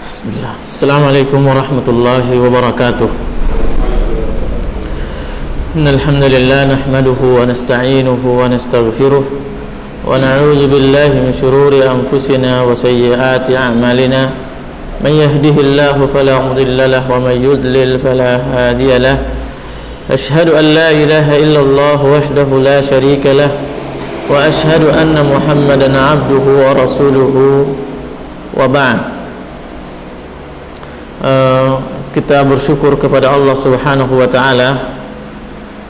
Bismillah. Assalamualaikum warahmatullahi wabarakatuh. Innal hamdalillah nahmaduhu wa nasta'inuhu wa nastaghfiruh wa na'udzu billahi min shururi anfusina wa sayyiati a'malina. Man yahdihillahu fala mudilla lahu wa man yudlil fala hadiya lahu. Ashhadu an la ilaha illallah wahdahu la syarika lah wa ashhadu anna Muhammadan abduhu wa rasuluhu wa ba'd. Kita bersyukur kepada Allah Subhanahu wa taala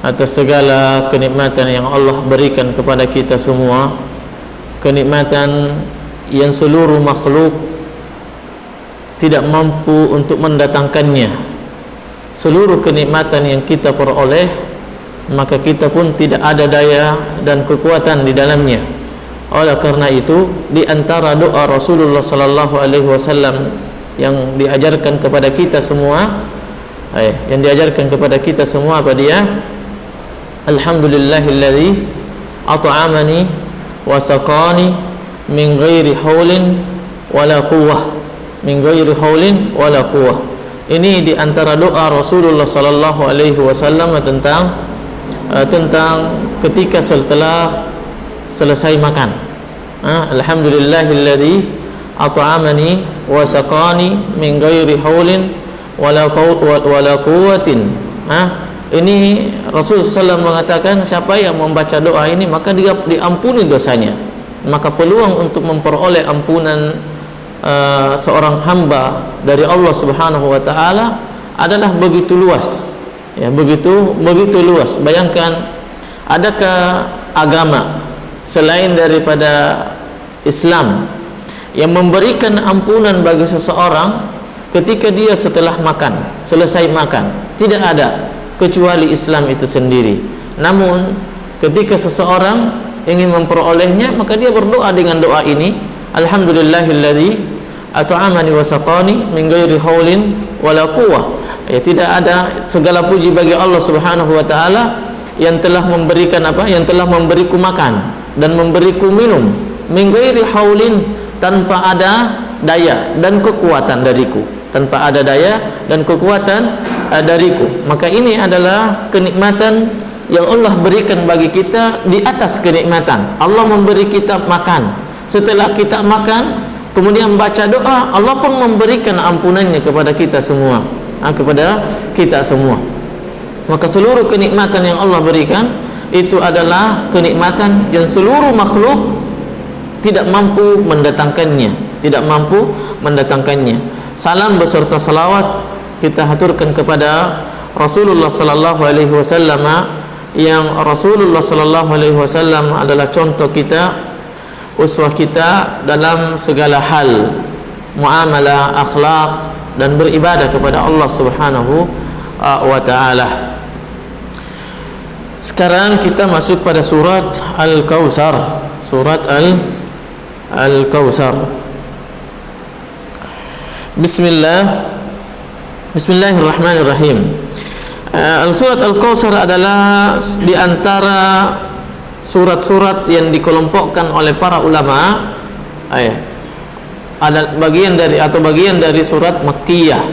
atas segala kenikmatan yang Allah berikan kepada kita semua, kenikmatan yang seluruh makhluk tidak mampu untuk mendatangkannya. Seluruh kenikmatan yang kita peroleh, maka kita pun tidak ada daya dan kekuatan di dalamnya. Oleh karena itu, di antara doa Rasulullah sallallahu alaihi wasallam yang diajarkan kepada kita semua, apa dia? Alhamdulillahilladzi at'amani wa saqani min ghairi haulin wala quwwah. Min ghairi haulin wala quwwah. Ini di antara doa Rasulullah sallallahu alaihi wasallam tentang ketika setelah selesai makan. Alhamdulillahilladzi at'amani wa saqani min ghairi haulin wala quwwatin. Ini Rasulullah SAW mengatakan siapa yang membaca doa ini maka dia diampuni dosanya. Maka peluang untuk memperoleh ampunan seorang hamba dari Allah Subhanahu wa taala adalah begitu luas. Ya, begitu luas. Bayangkan, adakah agama selain daripada Islam yang memberikan ampunan bagi seseorang ketika dia setelah makan, selesai makan? Tidak ada, kecuali Islam itu sendiri. Namun ketika seseorang ingin memperolehnya, maka dia berdoa dengan doa ini, Alhamdulillahilladzi at'amani wa saqani min ghairi haulin wala quwwah. Ya, tidak ada, segala puji bagi Allah Subhanahu wa taala yang telah memberikan Yang telah memberiku makan dan memberiku minum min ghairi haulin, tanpa ada daya dan kekuatan dariku. Tanpa ada daya dan kekuatan dariku. Maka ini adalah kenikmatan yang Allah berikan bagi kita di atas kenikmatan. Allah memberi kita makan. Setelah kita makan, kemudian baca doa, Allah pun memberikan ampunannya kepada kita semua. Maka seluruh kenikmatan yang Allah berikan itu adalah kenikmatan yang seluruh makhluk tidak mampu mendatangkannya. Salam beserta salawat kita haturkan kepada Rasulullah sallallahu alaihi wasallam, yang Rasulullah sallallahu alaihi wasallam adalah contoh kita, uswah kita dalam segala hal, muamalah, akhlak dan beribadah kepada Allah Subhanahu wa taala. Sekarang kita masuk pada surat Al-Kautsar. Surat Al-Kautsar. Bismillahirrahmanirrahim. Surat Al-Kautsar adalah di antara surat-surat yang dikelompokkan oleh para ulama, ada bagian dari surat Makkiyah,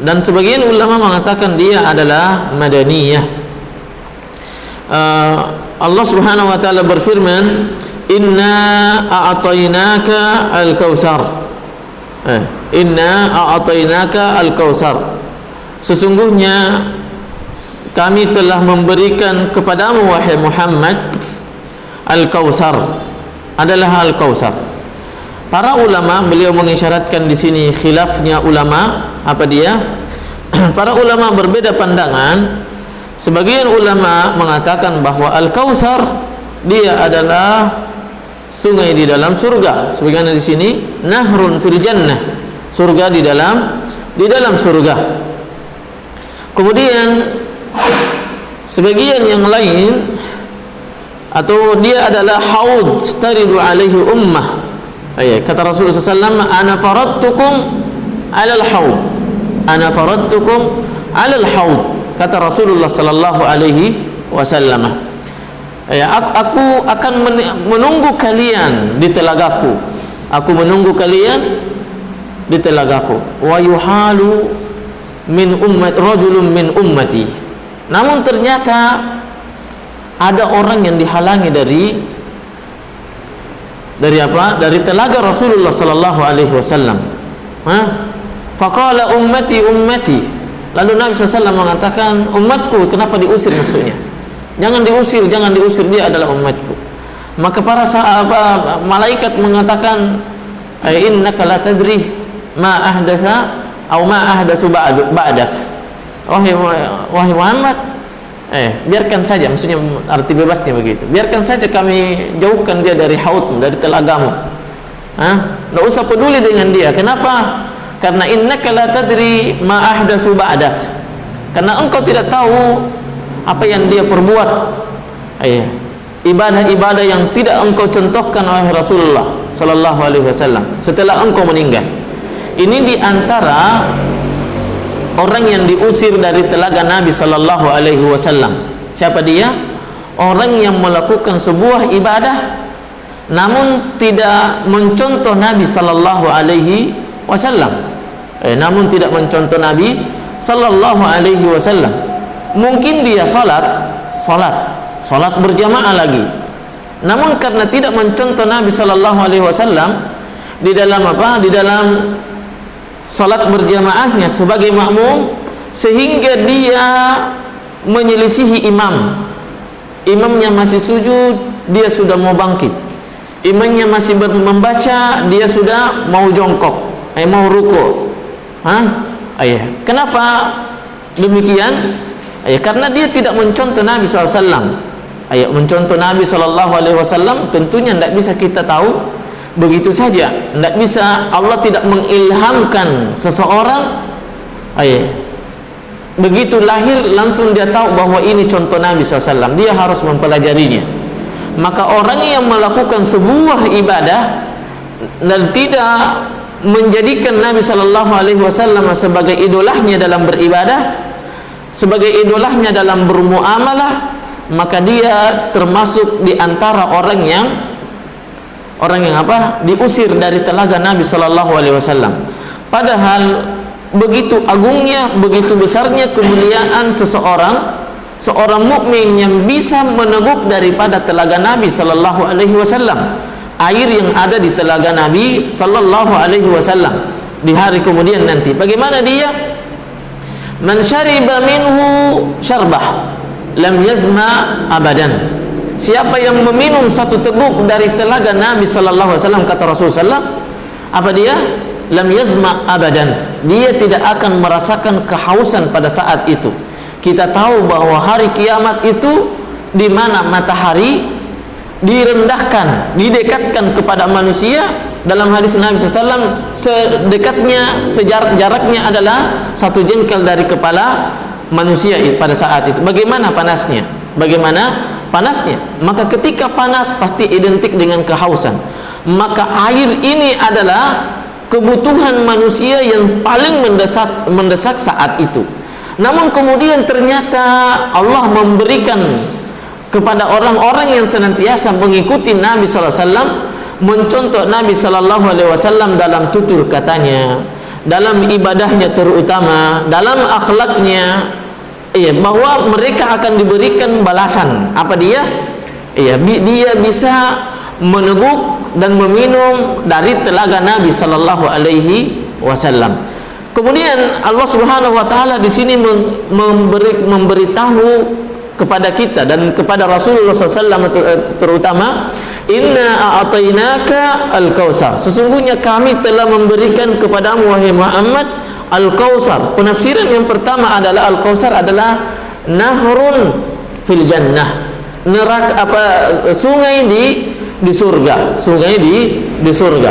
dan sebagian ulama mengatakan dia adalah Madaniyah. Allah Subhanahu wa taala berfirman, Inna a'tainaka al-Kautsar. Inna a'tainaka al-Kautsar. Sesungguhnya kami telah memberikan kepadamu wahai Muhammad Al-Kautsar. Adalah Al-Kautsar. Para ulama, beliau mengisyaratkan di sini khilafnya ulama, apa dia? Para ulama berbeda pandangan. Sebagian ulama mengatakan bahwa Al-Kautsar dia adalah sungai di dalam surga. Sebagian di sini nahrun fil jannah, surga di dalam surga. Kemudian sebagian yang lain, atau dia adalah haud taridu alaihi ummah. Kata Rasulullah SAW, ana faradtukum alal haud, ana faradtukum alal haud, kata Rasulullah sallallahu alaihi wasallam. Ya, aku akan menunggu kalian di telagaku. Aku menunggu kalian di telagaku. Wa yuhalu min ummat rajulun min ummati. Namun ternyata ada orang yang dihalangi dari apa? Dari telaga Rasulullah sallallahu alaihi wasallam. Faqala ummati ummati. Lalu Nabi SAW mengatakan, umatku, kenapa diusir maksudnya? Jangan diusir, dia adalah umatku. Maka para sahabat malaikat mengatakan, innaka la tadri ma ahdasa atau ma ahdasu ba'dak. Wahai Muhammad, biarkan saja, maksudnya arti bebasnya begitu. Biarkan saja kami jauhkan dia dari haudmu, dari telagamu. Tidak usah peduli dengan dia. Kenapa? Karena innaka la tadri ma ahdasu ba'dak. Karena engkau tidak tahu apa yang dia perbuat. Ibadah-ibadah yang tidak engkau contohkan oleh Rasulullah sallallahu alaihi wasallam setelah engkau meninggal. Ini di antara orang yang diusir dari telaga Nabi sallallahu alaihi wasallam. Siapa dia? Orang yang melakukan sebuah ibadah namun tidak mencontoh Nabi sallallahu alaihi wasallam. Namun tidak mencontoh Nabi sallallahu alaihi wasallam. Mungkin dia salat berjamaah lagi. Namun karena tidak mencontoh Nabi sallallahu alaihi wasallam di dalam apa? Di dalam salat berjamaahnya sebagai makmum, sehingga dia menyelisihi imam. Imamnya masih sujud, dia sudah mau bangkit. Imamnya masih membaca, dia sudah mau jongkok, mau ruku'. Kenapa demikian? Karena dia tidak mencontoh Nabi SAW. Mencontoh Nabi SAW tentunya tidak bisa kita tahu begitu saja. Tidak bisa, Allah tidak mengilhamkan seseorang begitu lahir langsung dia tahu bahwa ini contoh Nabi SAW. Dia harus mempelajarinya. Maka orang yang melakukan sebuah ibadah dan tidak menjadikan Nabi SAW sebagai idolahnya dalam beribadah, sebagai idolahnya dalam bermuamalah, maka dia termasuk di antara orang yang apa? Diusir dari telaga Nabi SAW. Padahal begitu agungnya, begitu besarnya kemuliaan seorang mukmin yang bisa meneguk daripada telaga Nabi SAW. Air yang ada di telaga Nabi sallallahu alaihi wasallam di hari kemudian nanti. Bagaimana dia? Man syariba minhu syarbah lam yazma abadan. Siapa yang meminum satu teguk dari telaga Nabi sallallahu alaihi wasallam, kata Rasulullah, apa dia? Lam yazma abadan. Dia tidak akan merasakan kehausan pada saat itu. Kita tahu bahwa hari kiamat itu di mana matahari direndahkan, didekatkan kepada manusia. Dalam hadis Nabi SAW, jaraknya adalah satu jengkal dari kepala manusia pada saat itu. Bagaimana panasnya? Maka ketika panas pasti identik dengan kehausan. Maka air ini adalah kebutuhan manusia yang paling mendesak saat itu. Namun kemudian ternyata Allah memberikan kepada orang-orang yang senantiasa mengikuti Nabi SAW, mencontoh Nabi SAW dalam tutur katanya, dalam ibadahnya terutama, dalam akhlaknya, bahwa mereka akan diberikan balasan. Apa dia? Dia bisa meneguk dan meminum dari telaga Nabi SAW. Kemudian Allah Subhanahu Wa Taala di sini memberitahu kepada kita dan kepada Rasulullah SAW terutama, inna a'tainaka al-kautsar, sesungguhnya kami telah memberikan kepadamu wahai Muhammad al-kautsar. Penafsiran yang pertama adalah al-kautsar adalah nahrun fil jannah, sungai di surga, di surga.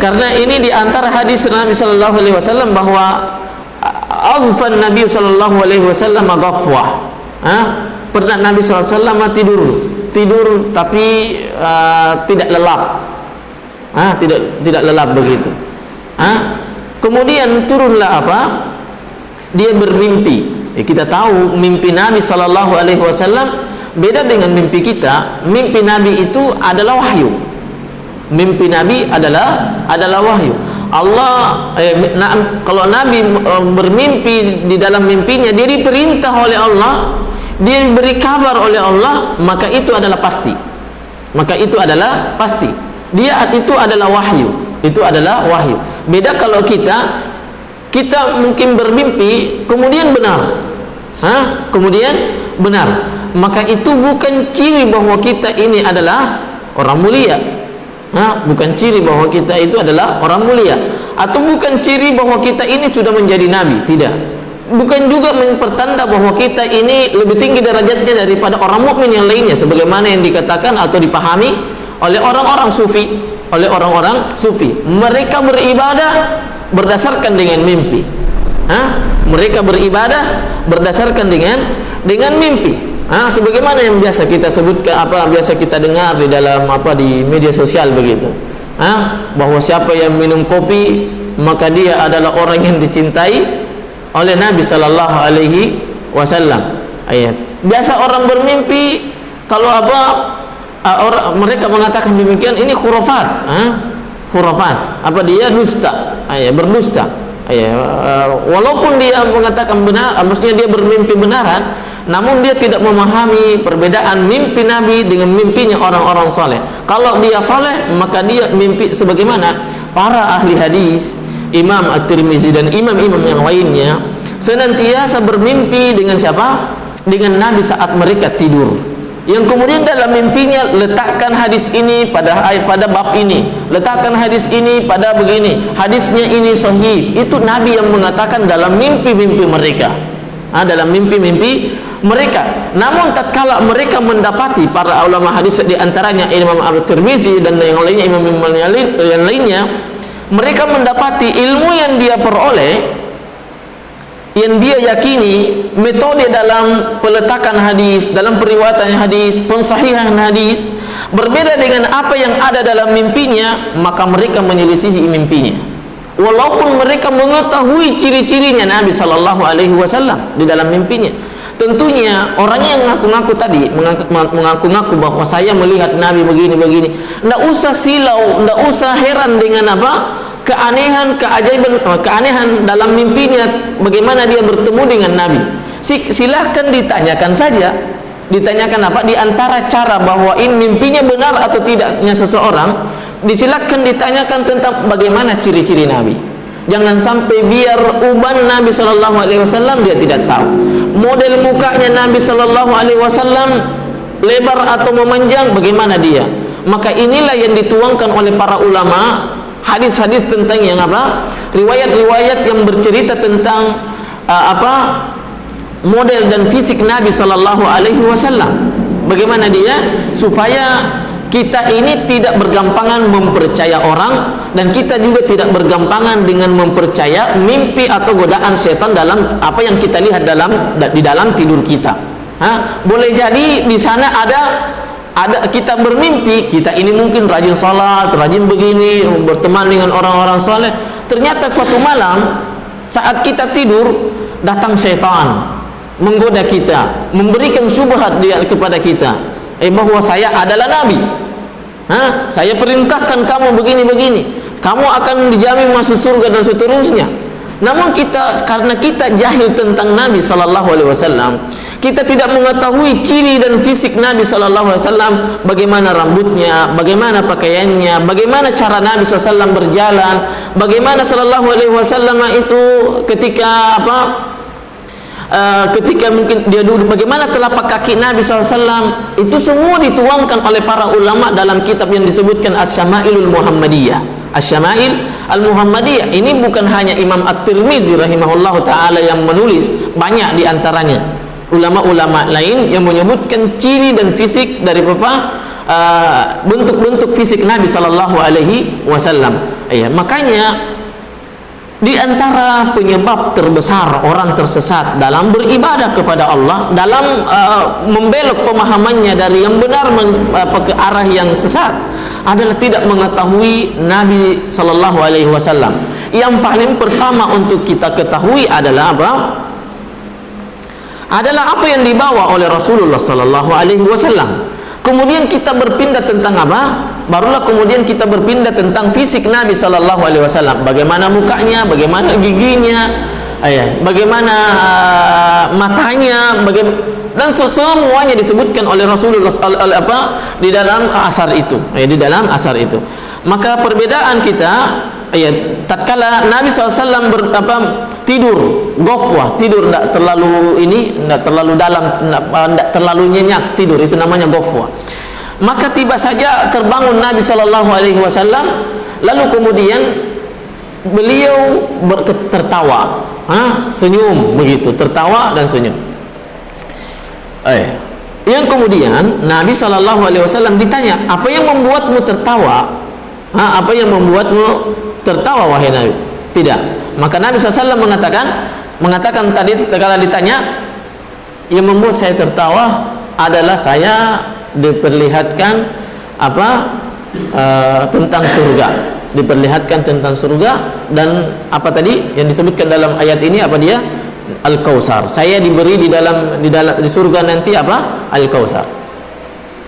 Karena ini di antara hadis Nabi sallallahu alaihi wasallam bahwa aghfan Nabi sallallahu alaihi wasallam ghafwah. Pernah Nabi SAW tidur tapi tidak lelap, tidak lelap begitu. Kemudian turunlah apa? Dia bermimpi. Kita tahu mimpi Nabi SAW Beda dengan mimpi kita. Mimpi Nabi itu adalah wahyu. Mimpi Nabi adalah wahyu. Allah kalau Nabi bermimpi, di dalam mimpinya dia diperintah oleh Allah, dia diberi kabar oleh Allah, maka itu adalah pasti. Maka itu adalah pasti. Dia itu adalah wahyu. Itu adalah wahyu. Beda kalau kita mungkin bermimpi kemudian benar. Kemudian benar. Maka itu bukan ciri bahwa kita ini adalah orang mulia. Bukan ciri bahwa kita itu adalah orang mulia, atau bukan ciri bahwa kita ini sudah menjadi nabi. Tidak. Bukan juga pertanda bahwa kita ini lebih tinggi derajatnya daripada orang mukmin yang lainnya, sebagaimana yang dikatakan atau dipahami oleh orang-orang sufi. Mereka beribadah berdasarkan dengan mimpi. Mereka beribadah berdasarkan dengan mimpi. Sebagaimana yang biasa kita sebutkan, biasa kita dengar di dalam di media sosial begitu. Bahwa siapa yang minum kopi maka dia adalah orang yang dicintai oleh Nabi sallallahu alaihi wasallam. Biasa orang bermimpi kalau mereka mengatakan demikian, ini khurafat. Khurafat. Dia dusta. Berdusta. Walaupun dia mengatakan benar, maksudnya dia bermimpi benaran, namun dia tidak memahami perbedaan mimpi Nabi dengan mimpinya orang-orang saleh. Kalau dia saleh, maka dia mimpi sebagaimana para ahli hadis, Imam At-Tirmizi dan imam-imam yang lainnya senantiasa bermimpi dengan siapa? Dengan Nabi saat mereka tidur. Yang kemudian dalam mimpinya letakkan hadis ini pada bab ini, letakkan hadis ini pada begini, hadisnya ini sahih. Itu Nabi yang mengatakan dalam mimpi-mimpi mereka. Dalam mimpi-mimpi mereka. Namun tatkala mereka mendapati, para ulama hadis di antaranya Imam At-Tirmizi dan yang lainnya, imam-imam yang lainnya, mereka mendapati ilmu yang dia peroleh, yang dia yakini, metode dalam peletakan hadis, dalam periwayatan hadis, pensahihan hadis berbeda dengan apa yang ada dalam mimpinya, maka mereka menyelisihi mimpinya. Walaupun mereka mengetahui ciri-cirinya Nabi sallallahu alaihi wasallam di dalam mimpinya. Tentunya orang yang mengaku-ngaku tadi, mengaku-ngaku bahwa saya melihat Nabi begini-begini, tidak usah silau, tidak usah heran dengan keanehan, keajaiban, keanehan dalam mimpinya, bagaimana dia bertemu dengan Nabi. Silahkan ditanyakan saja. Ditanyakan di antara cara bahwa ini mimpinya benar atau tidaknya seseorang, silakan ditanyakan tentang bagaimana ciri-ciri Nabi. Jangan sampai biar uban Nabi sallallahu alaihi wasallam dia tidak tahu. Model mukanya Nabi sallallahu alaihi wasallam lebar atau memanjang, bagaimana dia. Maka inilah yang dituangkan oleh para ulama, hadis-hadis tentang yang riwayat-riwayat yang bercerita tentang model dan fisik Nabi sallallahu alaihi wasallam. Bagaimana dia, supaya kita ini tidak bergampangan mempercaya orang, dan kita juga tidak bergampangan dengan mempercaya mimpi atau godaan setan dalam apa yang kita lihat di dalam tidur kita. Boleh jadi di sana ada kita bermimpi, kita ini mungkin rajin salat, rajin begini, berteman dengan orang-orang saleh. Ternyata suatu malam saat kita tidur datang setan menggoda kita, memberikan syubhat kepada kita, bahwa saya adalah Nabi. Saya perintahkan kamu begini-begini, kamu akan dijamin masuk surga dan seterusnya. Namun karena kita jahil tentang Nabi sallallahu alaihi wasallam, kita tidak mengetahui ciri dan fisik Nabi sallallahu alaihi wasallam, bagaimana rambutnya, bagaimana pakaiannya, bagaimana cara Nabi sallallahu alaihi wasallam berjalan, bagaimana sallallahu alaihi wasallam itu ketika ketika mungkin dia duduk, bagaimana telapak kaki Nabi SAW. Itu semua dituangkan oleh para ulama dalam kitab yang disebutkan Asy-Syama'ilul Muhammadiyah. Asy-Syama'il Al-Muhammadiyah ini bukan hanya Imam At-Tirmizi rahimahullahu ta'ala yang menulis, banyak diantaranya ulama-ulama lain yang menyebutkan ciri dan fisik dari bentuk-bentuk fisik Nabi sallallahu alaihi wasallam. Makanya di antara penyebab terbesar orang tersesat dalam beribadah kepada Allah, dalam membelok pemahamannya dari yang benar ke arah yang sesat, adalah tidak mengetahui Nabi sallallahu alaihi wasallam. Yang paling pertama untuk kita ketahui adalah adalah apa yang dibawa oleh Rasulullah sallallahu alaihi wasallam. Kemudian kita berpindah tentang apa? Barulah kemudian kita berpindah tentang fisik Nabi sallallahu alaihi wasallam. Bagaimana mukanya, bagaimana giginya, bagaimana matanya, dan semuanya disebutkan oleh Rasulullah di dalam asar itu, di dalam asar itu. Maka perbedaan kita, tatkala Nabi SAW tidur ghafwah, tidur tidak terlalu tidak terlalu dalam, tidak terlalu nyenyak tidur, itu namanya ghafwah. Maka tiba saja terbangun Nabi SAW, lalu kemudian beliau tertawa, senyum begitu, tertawa dan senyum. Yang kemudian Nabi SAW ditanya, apa yang membuatmu tertawa? Apa yang membuatmu tertawa wahai Nabi? Tidak. Maka Nabi SAW mengatakan tadi setelah ditanya, yang membuat saya tertawa adalah saya diperlihatkan tentang surga, diperlihatkan tentang surga, dan apa tadi yang disebutkan dalam ayat ini, apa dia? Al-Kautsar. Saya diberi di surga nanti apa? Al-Kautsar.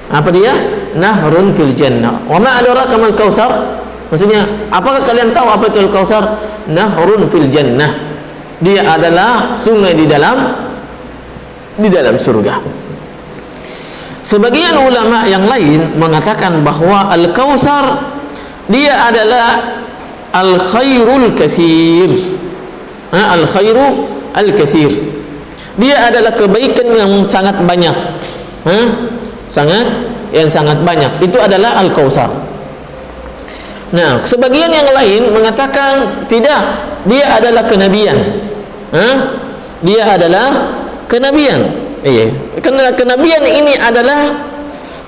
Apa dia? Nahrun fil jannah. Wa ma adraka mal kautsar? Maksudnya, apakah kalian tahu apa itu Al-Kautsar? Nahrun fil jannah. Dia adalah sungai di dalam surga. Sebagian ulama yang lain mengatakan bahwa Al-Kautsar dia adalah al-khairul katsir. Al-khairu al-katsir. Dia adalah kebaikan yang sangat banyak. Sangat banyak. Itu adalah Al-Kautsar. Nah, sebagian yang lain mengatakan tidak, dia adalah kenabian. Dia adalah kenabian. Karena kenabian ini adalah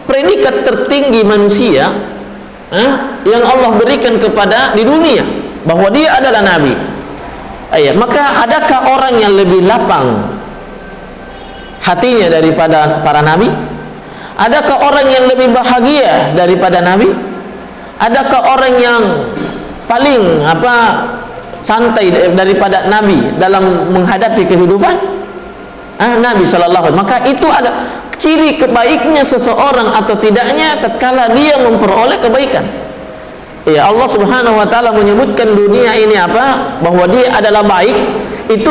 predikat tertinggi manusia yang Allah berikan kepada di dunia, bahwa dia adalah nabi. Maka adakah orang yang lebih lapang hatinya daripada para nabi? Adakah orang yang lebih bahagia daripada nabi? Adakah orang yang paling santai daripada nabi dalam menghadapi kehidupan? Nabi sallallahu alaihi wasallam. Maka itu ada ciri kebaiknya seseorang atau tidaknya tatkala dia memperoleh kebaikan. Allah Subhanahu wa taala menyebutkan dunia ini bahwa dia adalah baik, itu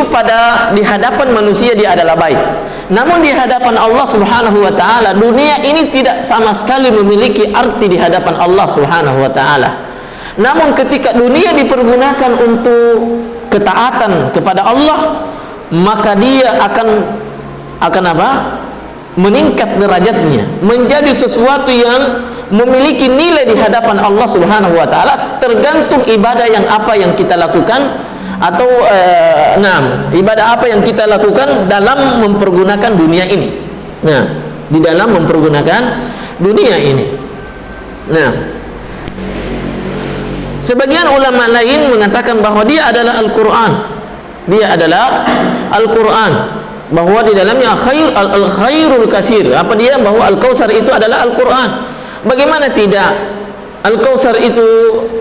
di hadapan manusia dia adalah baik. Namun di hadapan Allah Subhanahu wa taala, dunia ini tidak sama sekali memiliki arti di hadapan Allah Subhanahu wa taala. Namun ketika dunia dipergunakan untuk ketaatan kepada Allah, maka dia akan meningkat derajatnya, menjadi sesuatu yang memiliki nilai di hadapan Allah Subhanahu wa taala, tergantung ibadah yang kita lakukan, atau ibadah apa yang kita lakukan dalam mempergunakan dunia ini. Nah, di dalam mempergunakan dunia ini. Nah, sebagian ulama lain mengatakan bahwa dia adalah Al-Quran. Dia adalah Al-Quran, bahwa di dalamnya al-khairul katsir. Apa dia? Bahwa Al-Kautsar itu adalah Al-Quran. Bagaimana tidak? Al-Kautsar itu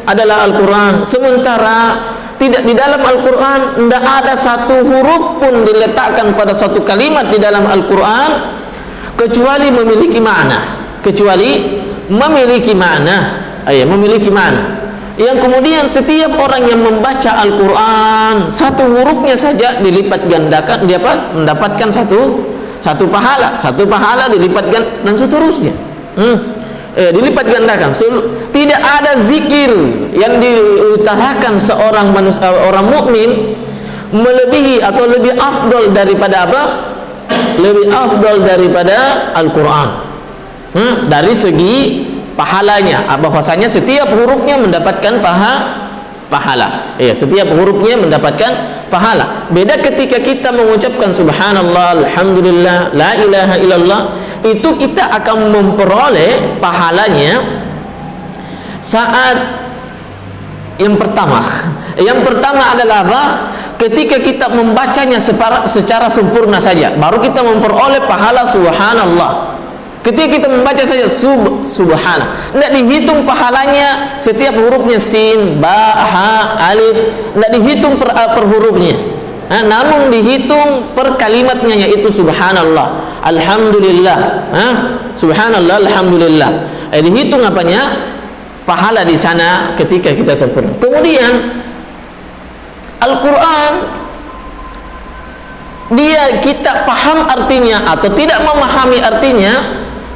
adalah Al-Quran, sementara tidak di dalam Al-Quran tidak ada satu huruf pun diletakkan pada suatu kalimat di dalam Al-Quran kecuali memiliki makna, memiliki makna yang kemudian setiap orang yang membaca Al-Quran satu hurufnya saja dilipat gandakan, dia mendapatkan satu pahala dilipat dan seterusnya. Dilipat gandakan. Tidak ada zikir yang diutarakan seorang manusia, orang mukmin melebihi atau lebih afdal daripada lebih afdal daripada Al-Quran. Dari segi pahalanya, bahwasanya setiap hurufnya mendapatkan pahala. Setiap hurufnya mendapatkan pahala. Beda ketika kita mengucapkan subhanallah, alhamdulillah, la ilaha illallah, itu kita akan memperoleh pahalanya saat yang pertama. Yang pertama adalah ketika kita membacanya secara sempurna saja, baru kita memperoleh pahala subhanallah. Ketika kita membaca saja subhana, tidak dihitung pahalanya setiap hurufnya sin, ba, ha, alif, tidak dihitung per hurufnya. namun dihitung per kalimatnya, yaitu subhanallah, alhamdulillah, subhanallah, alhamdulillah. Dihitung apanya? Pahala di sana ketika kita sempurna. Kemudian Al-Quran, dia kita paham artinya atau tidak memahami artinya,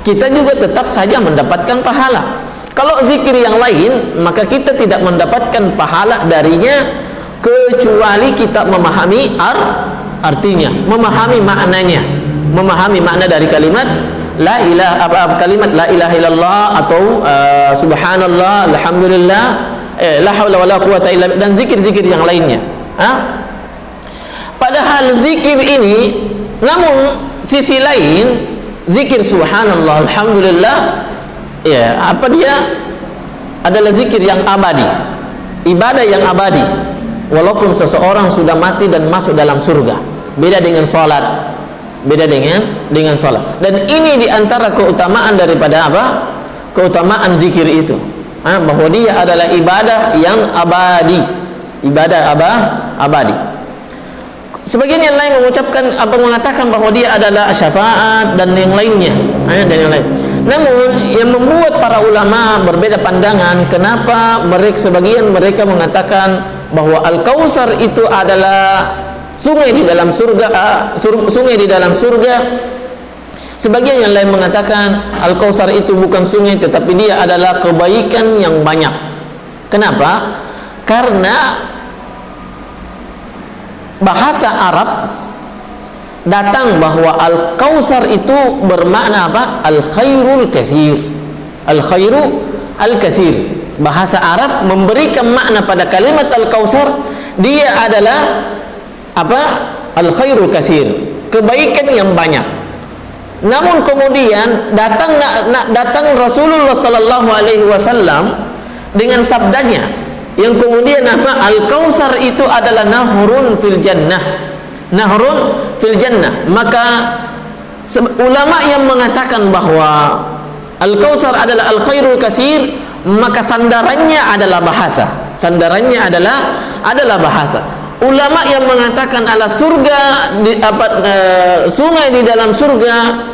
kita juga tetap saja mendapatkan pahala. Kalau zikir yang lain, maka kita tidak mendapatkan pahala darinya kecuali kita memahami artinya, memahami maknanya, memahami makna dari kalimat la ilaha, kalimat la ilaha illallah atau subhanallah, alhamdulillah, la haula wala quwata illa billah, dan zikir-zikir yang lainnya. Padahal zikir ini, namun sisi lain zikir subhanallah, alhamdulillah, ya, apa dia adalah zikir yang abadi, ibadah yang abadi, walaupun seseorang sudah mati dan masuk dalam surga. Beda dengan salat, beda dengan salat. Dan ini diantara keutamaan daripada apa? Keutamaan zikir itu, bahwa dia adalah ibadah yang abadi, ibadah abadi. Sebagian yang lain mengatakan bahwa dia adalah syafaat dan yang lainnya, dan yang lain. Namun yang membuat para ulama berbeda pandangan, kenapa sebagian mereka mengatakan bahwa Al-Kautsar itu adalah sungai di dalam surga, sungai di dalam surga. Sebagian yang lain mengatakan Al-Kautsar itu bukan sungai, tetapi dia adalah kebaikan yang banyak. Kenapa? Karena bahasa Arab datang bahwa Al-Kautsar itu bermakna apa? Al-khairul katsir. Al-khairu al-katsir. Bahasa Arab memberikan makna pada kalimat Al-Kautsar, dia adalah apa? Al-khairul katsir, kebaikan yang banyak. Namun kemudian datang Rasulullah sallallahu alaihi wasallam dengan sabdanya yang kemudian apa? Al-Kautsar itu adalah nahrun fil jannah. Nahrun fil jannah. Maka ulama yang mengatakan bahwa Al-Kautsar adalah al-khairul katsir, maka sandarannya adalah bahasa. Sandarannya adalah bahasa. Ulama yang mengatakan adalah surga sungai di dalam surga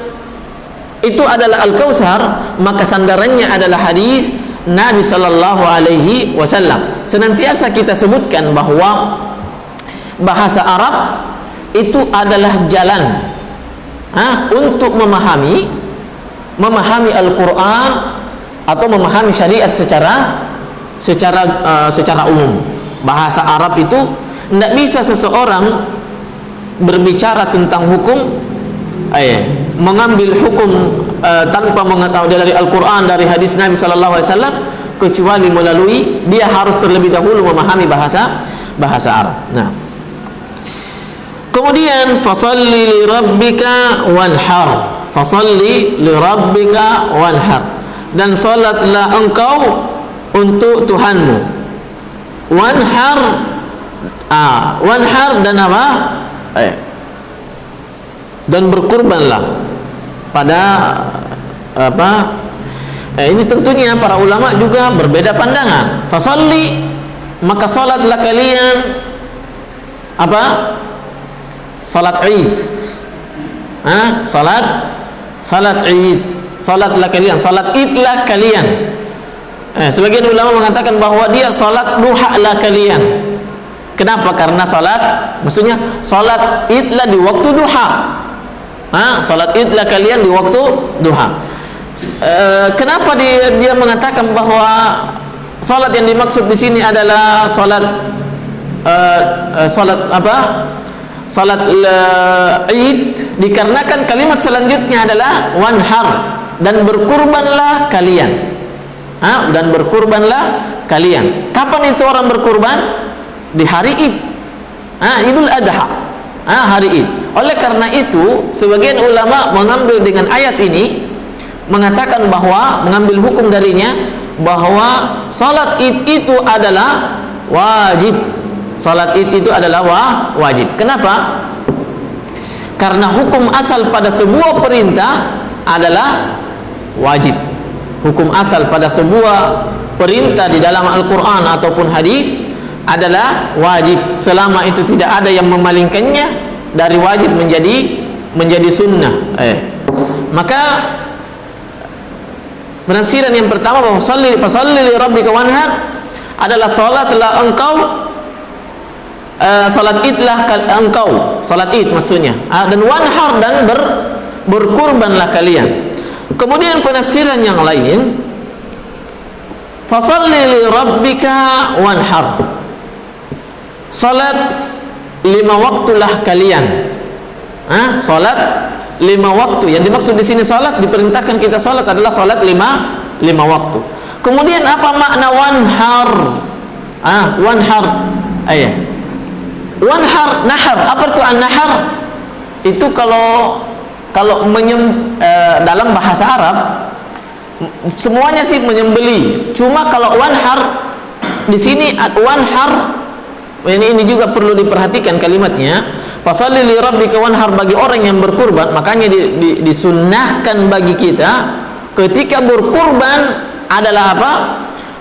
itu adalah Al-Kautsar, maka sandarannya adalah hadis Nabi sallallahu alaihi wasallam. Senantiasa kita sebutkan bahwa bahasa Arab itu adalah jalan untuk memahami Al-Quran atau memahami syariat secara umum. Bahasa Arab itu tidak bisa seseorang berbicara tentang hukum, mengambil hukum tanpa mengetahui dari Al-Quran, dari hadis Nabi sallallahu alaihi wasallam, kecuali melalui dia harus terlebih dahulu memahami bahasa Arab. Nah, kemudian fasalli li rabbika wanhar. Fasalli li rabbika wanhar. Dan salatlah engkau untuk Tuhanmu. Wanhar, wanhar dan apa? Dan berkurbanlah pada apa? Ini tentunya para ulama juga berbeda pandangan. Fasalli, maka salatlah kalian apa? Salat Id. Salat Id. Salatlah kalian, salat Idlah kalian. Sebagian ulama mengatakan bahwa dia salat duha lah kalian. Kenapa? Karena salat, maksudnya salat Idlah di waktu duha. Salat Idlah kalian di waktu duha. Kenapa dia mengatakan bahwa salat yang dimaksud di sini adalah salat apa? Salat Id, dikarenakan kalimat selanjutnya adalah wanhar, dan berkurbanlah kalian. Dan berkurbanlah kalian. Kapan itu orang berkurban? Di hari Id, Idul Adha, hari Id. Oleh karena itu sebagian ulama mengambil dengan ayat ini, mengatakan bahwa mengambil hukum darinya bahwa salat Id itu adalah wajib. Salat Id itu adalah wajib. Kenapa? Karena hukum asal pada sebuah perintah adalah wajib. Hukum asal pada sebuah perintah di dalam Al-Quran ataupun hadis adalah wajib selama itu tidak ada yang memalingkannya dari wajib menjadi sunnah. Maka penafsiran yang pertama bahwa fasalli li rabbika wanhar adalah salatlah engkau, salat idlah engkau, salat id maksudnya, dan wanhar dan berkurbanlah kalian. Kemudian penafsiran yang lain, fasalli li rabbika wanhar, salat 5 waktulah kalian. Salat 5 waktu. Yang dimaksud di sini salat, diperintahkan kita salat adalah salat 5 waktu. Kemudian apa makna wanhar? Wanhar. Wanhar, nahar. Apa itu an-nahar? Itu kalau dalam bahasa Arab semuanya sih menyembeli. Cuma kalau wanhar di sini wanhar ini juga perlu diperhatikan kalimatnya. Fasalli li rabbika wanhar, bagi orang yang berkurban, makanya disunnahkan bagi kita ketika berkurban adalah apa?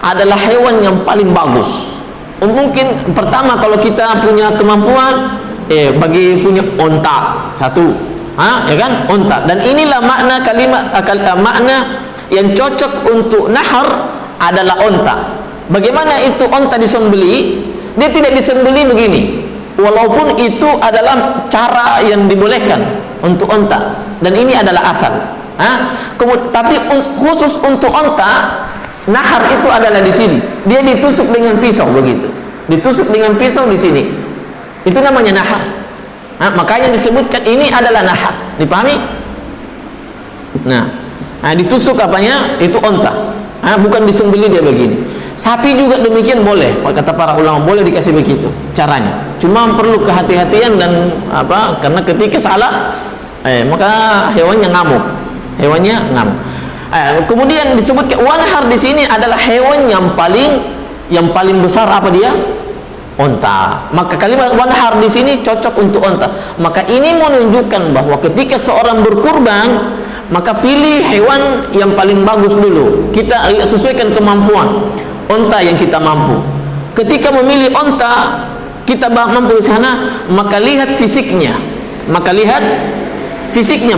Adalah hewan yang paling bagus. Mungkin pertama kalau kita punya kemampuan bagi punya onta satu, ya kan, onta. Dan inilah makna kalimat makna yang cocok untuk nahar adalah onta. Bagaimana itu onta disembeli? Dia tidak disembeli begini, walaupun itu adalah cara yang dibolehkan untuk onta, dan ini adalah asal. Tapi khusus untuk onta, nahar itu adalah di sini. Dia ditusuk dengan pisau begitu, ditusuk dengan pisau di sini. Itu namanya nahar. Makanya disebutkan ini adalah nahar. Dipahami? Nah, ditusuk apanya? Itu onta. Bukan disembeli dia begini. Sapi juga demikian boleh, kata para ulama, boleh dikasih begitu caranya. Cuma perlu kehati-hatian dan karena ketika salah maka hewannya ngamuk. Kemudian disebutkan wanhar di sini adalah hewan yang paling besar apa dia? Onta. Maka kalimat wanhar di sini cocok untuk onta. Maka ini menunjukkan bahwa ketika seorang berkurban, maka pilih hewan yang paling bagus dulu. Kita sesuaikan kemampuan onta yang kita mampu. Ketika memilih onta kita mampu di sana, maka lihat fisiknya.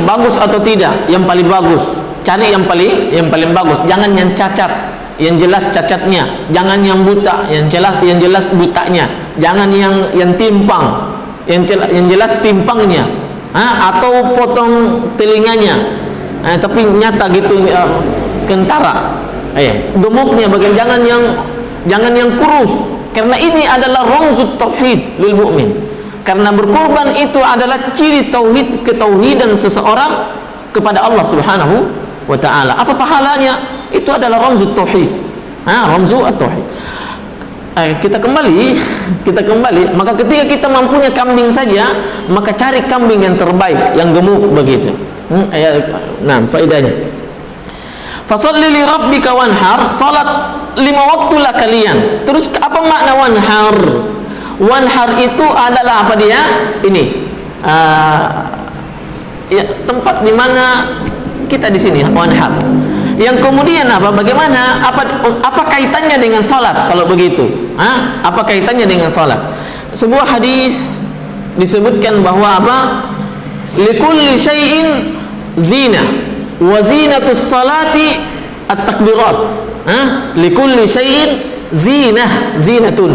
Bagus atau tidak, yang paling bagus. Cari yang paling bagus. Jangan yang cacat, yang jelas cacatnya. Jangan yang buta, yang jelas butanya. Jangan yang timpang, yang jelas timpangnya. Atau potong telinganya, tapi nyata gitu, kentara. Gemuknya bagaimana, jangan yang kurus, karena ini adalah ramzut tauhid lil mu'min. Karena berkorban itu adalah ciri tauhid, ketauhidan seseorang kepada Allah Subhanahu wa taala. Apa pahalanya? Itu adalah ramzut tauhid. Ramzut tauhid. Kita kembali. Maka ketika kita mampunya kambing saja, maka cari kambing yang terbaik, yang gemuk begitu. Nah, faedahnya. Fasalli li rabbika wanhar, salat 5 waktulah kalian. Terus apa makna wanhar? Wanhar itu adalah apa dia? Ini tempat di mana kita di sini, wanhar. Yang kemudian apa? Bagaimana? Apa kaitannya dengan salat kalau begitu? Apa kaitannya dengan salat? Sebuah hadis disebutkan bahwa apa? Likulli syai'in zina. Wa zinatus salati at-takbirat. Likulli syai'in zinatun.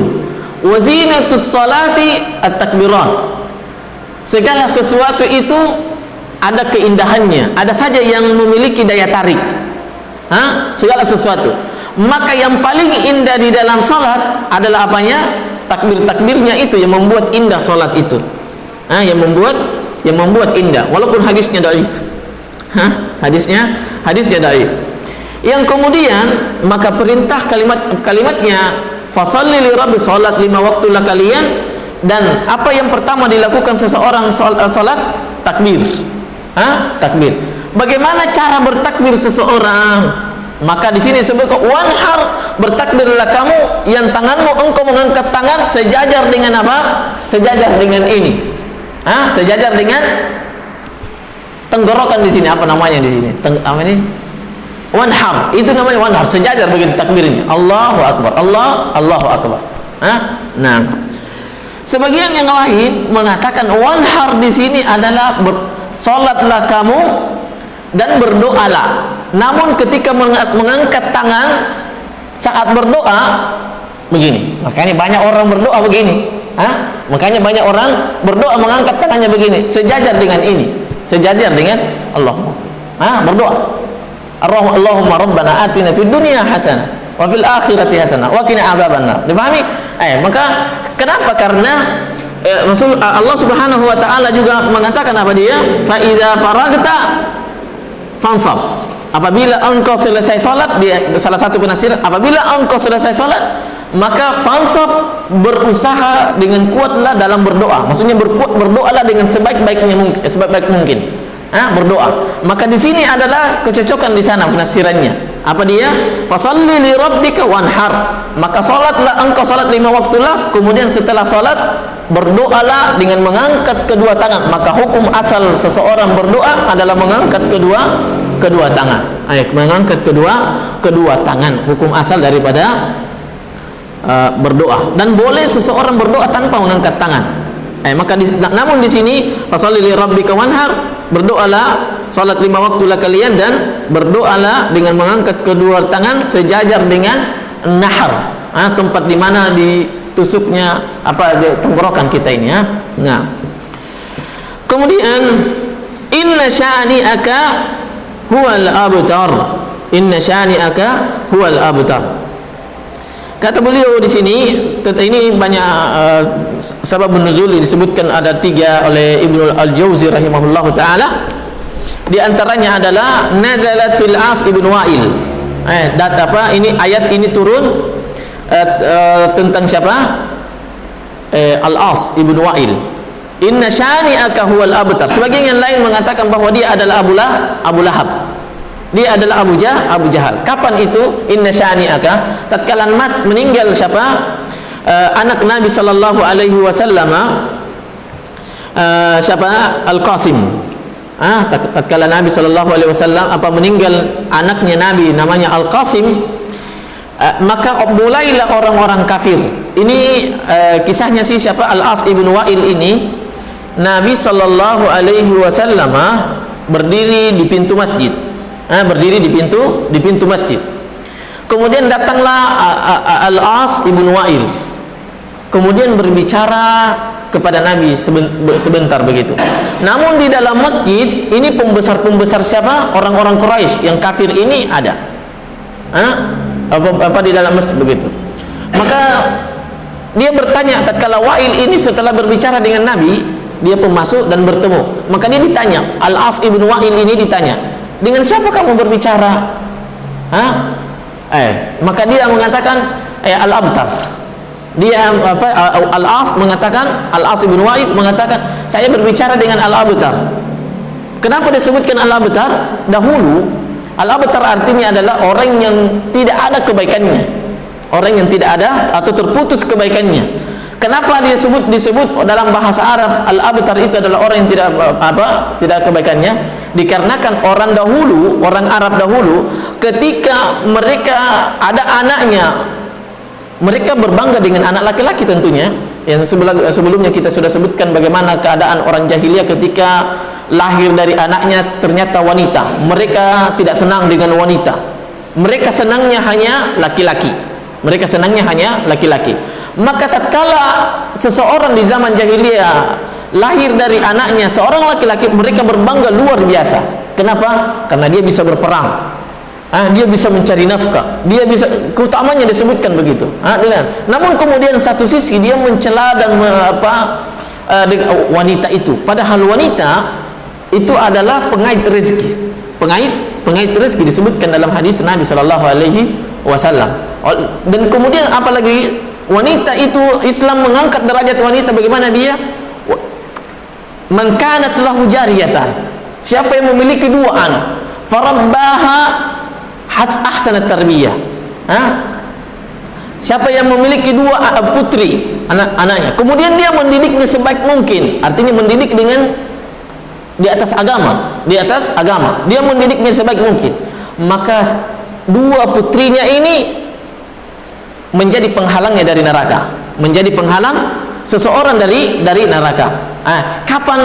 Wa zinatus salati at-takbirat. Segala sesuatu itu ada keindahannya, ada saja yang memiliki daya tarik. Segala sesuatu. Maka yang paling indah di dalam salat adalah apanya? Takbir-takbirnya itu yang membuat indah salat itu. Yang membuat indah, walaupun hadisnya dhaif. Hadisnya dhaif. Yang kemudian maka perintah kalimatnya fasalli li rabbi, salat 5 waktulah kalian. Dan apa yang pertama dilakukan seseorang salat? Takbir. Takbir. Bagaimana cara bertakbir seseorang? Maka di sini disebutkan wanhar, bertakbirlah kamu yang tanganmu engkau mengangkat tangan sejajar dengan apa? Sejajar dengan ini. Sejajar dengan tenggorokan di sini, apa namanya di sini? Apa ini? Wanhar. Itu namanya wanhar, sejajar begitu takbirnya. Allahu akbar. Allahu akbar. Nah, sebagian yang lain mengatakan wanhar di sini adalah salatlah kamu dan berdoalah. Namun ketika mengangkat tangan saat berdoa begini. Makanya banyak orang berdoa begini. Makanya banyak orang berdoa mengangkat tangannya begini, sejajar dengan ini, sejajar dengan Allah. Berdoa. Allahumma rabbana atina fid dunya hasanah wa fil akhirati hasanah wa qina adzabannar. Dipahami? Maka kenapa? Karena Allah Subhanahu wa taala juga mengatakan apa dia? Fa iza faragta fansab. Apabila engkau selesai salat, dia salah satu penafsiran, apabila engkau selesai salat, maka fansab, berusaha dengan kuatlah dalam berdoa. Maksudnya berdoalah dengan sebaik-baiknya mungkin. Berdoa. Maka di sini adalah kecocokan di sana penafsirannya. Apa dia? Fasalli li rabbika wanhar. Maka salatlah engkau, salat 5 waktulah, kemudian setelah salat berdoalah dengan mengangkat kedua tangan. Maka hukum asal seseorang berdoa adalah mengangkat kedua tangan. Mengangkat kedua tangan. Hukum asal daripada berdoa. Dan boleh seseorang berdoa tanpa mengangkat tangan. Namun di sini fasalli li rabbika wanhar, berdoalah, salat 5 waktulah kalian, dan berdoalah dengan mengangkat kedua tangan sejajar dengan nahar, tempat di mana ditusuknya tenggorokan kita ini. Nah, kemudian inna syani'aka huwal abtar. Inna syani'aka huwal abtar. Kata beliau di sini, ini banyak sebab nuzul disebutkan, ada 3 oleh Ibnu Al-Jauzi rahimahullahu taala. Di antaranya adalah nazalat fil As ibn Wa'il. Ini ayat ini turun tentang siapa? Al-As ibn Wa'il. Inna syani'aka huwal abtar. Sebagian yang lain mengatakan bahwa dia adalah Abu Lahab. Dia adalah Abu Jahal. Kapan itu? Inna syani'aka, tatkala meninggal siapa? Anak Nabi sallallahu alaihi wasallam, siapa? Al-Qasim. Tatkala Nabi sallallahu alaihi wasallam meninggal anaknya Nabi namanya Al-Qasim, maka mulailah orang-orang kafir. Ini kisahnya siapa? Al-As ibn Wa'il ini. Nabi sallallahu alaihi wasallam berdiri di pintu masjid. Berdiri di pintu masjid. Kemudian datanglah Al-As ibn Wa'il, kemudian berbicara kepada Nabi sebentar begitu. Namun di dalam masjid ini pembesar siapa? Orang-orang Quraisy yang kafir ini ada. Di dalam masjid begitu. Maka dia bertanya, tatkala Wa'il ini setelah berbicara dengan Nabi, dia pun masuk dan bertemu. Maka dia ditanya, Al-As ibn Wa'il ini ditanya, dengan siapa kamu berbicara? Maka dia mengatakan Al-Abtar. Dia Al-As mengatakan, Al-As ibn Wa'il mengatakan, saya berbicara dengan Al-Abtar. Kenapa disebutkan Al-Abtar? Dahulu Al-Abtar artinya adalah orang yang tidak ada kebaikannya, orang yang tidak ada atau terputus kebaikannya. Kenapa disebut dalam bahasa Arab Al-Abtar itu adalah orang yang tidak kebaikannya? Dikarenakan orang Arab dahulu, ketika mereka ada anaknya, mereka berbangga dengan anak laki-laki tentunya. Yang sebelumnya kita sudah sebutkan bagaimana keadaan orang jahiliyah ketika lahir dari anaknya ternyata wanita. Mereka tidak senang dengan wanita. Mereka senangnya hanya laki-laki. Maka tatkala seseorang di zaman jahiliyah lahir dari anaknya seorang laki-laki, mereka berbangga luar biasa. Kenapa? Karena dia bisa berperang, dia bisa mencari nafkah, dia bisa, keutamanya disebutkan begitu. Namun kemudian satu sisi dia mencela dan wanita itu, padahal wanita itu adalah pengait rezeki. Pengait rezeki disebutkan dalam hadis Nabi sallallahu alaihi wasallam. Dan kemudian apalagi wanita itu, Islam mengangkat derajat wanita. Bagaimana dia? Man kanat lahu jariyatan, siapa yang memiliki 2 anak, farabbaha ahsanat tarbiyah. Siapa yang memiliki 2 putri, anaknya, kemudian dia mendidiknya sebaik mungkin, artinya mendidik dengan di atas agama, dia mendidiknya sebaik mungkin, maka 2 putrinya ini menjadi penghalangnya dari neraka. menjadi penghalang seseorang dari neraka.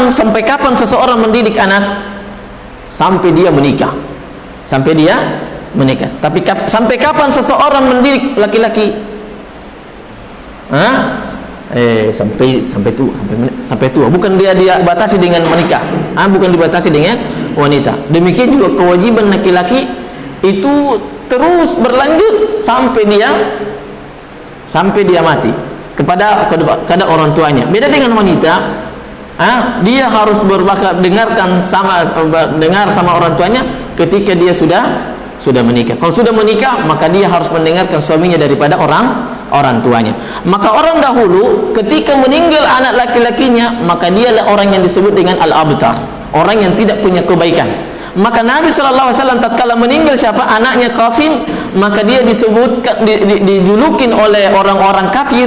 Sampai kapan seseorang mendidik anak? Sampai dia menikah. Sampai dia menikah. Tapi sampai kapan seseorang mendidik laki-laki? Sampai tua. Bukan dia batasi dengan menikah. Bukan dibatasi dengan wanita. Demikian juga kewajiban laki-laki itu terus berlanjut sampai dia mati kepada orang tuanya. Beda dengan wanita. Dia harus dengar sama orang tuanya ketika dia sudah menikah. Kalau sudah menikah, maka dia harus mendengarkan suaminya daripada orang tuanya. Maka orang dahulu ketika meninggal anak laki-lakinya, maka dialah orang yang disebut dengan al-abtar, orang yang tidak punya kebaikan. Maka Nabi SAW tatkala meninggal siapa? Anaknya Qasim, maka dia disebutkan dijulukin oleh orang-orang kafir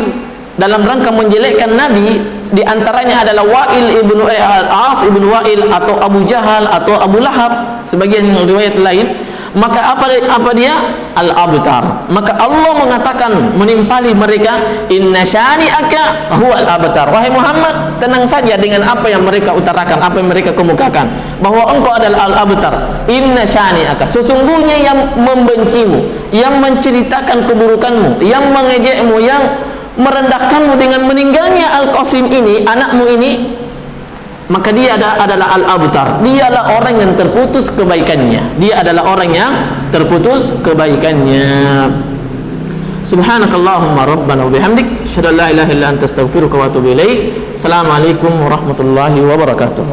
dalam rangka menjelekkan Nabi. Di antaranya adalah Wa'il ibnu As ibnu Wa'il, atau Abu Jahal, atau Abu Lahab, sebagian riwayat lain. Maka apa dia? Al-abtar. Maka Allah mengatakan menimpali mereka, inna syani'aka huwal abtar. Wahai Muhammad, tenang saja dengan apa yang mereka utarakan, apa yang mereka kemukakan, bahwa engkau adalah al-abtar. Inna syani'aka, sesungguhnya yang membencimu, yang menceritakan keburukanmu, yang mengejekmu, yang merendahkanmu dengan meninggalnya Al-Qasim ini, anakmu ini, maka dia adalah al-abtar. Dialah orang yang terputus kebaikannya. Dia adalah orang yang terputus kebaikannya. Subhanakallahumma rabbana wa bihamdik, asyhadu an la ilaha illa anta, astaghfiruka wa atubu ilaik. Assalamualaikum warahmatullahi wabarakatuh.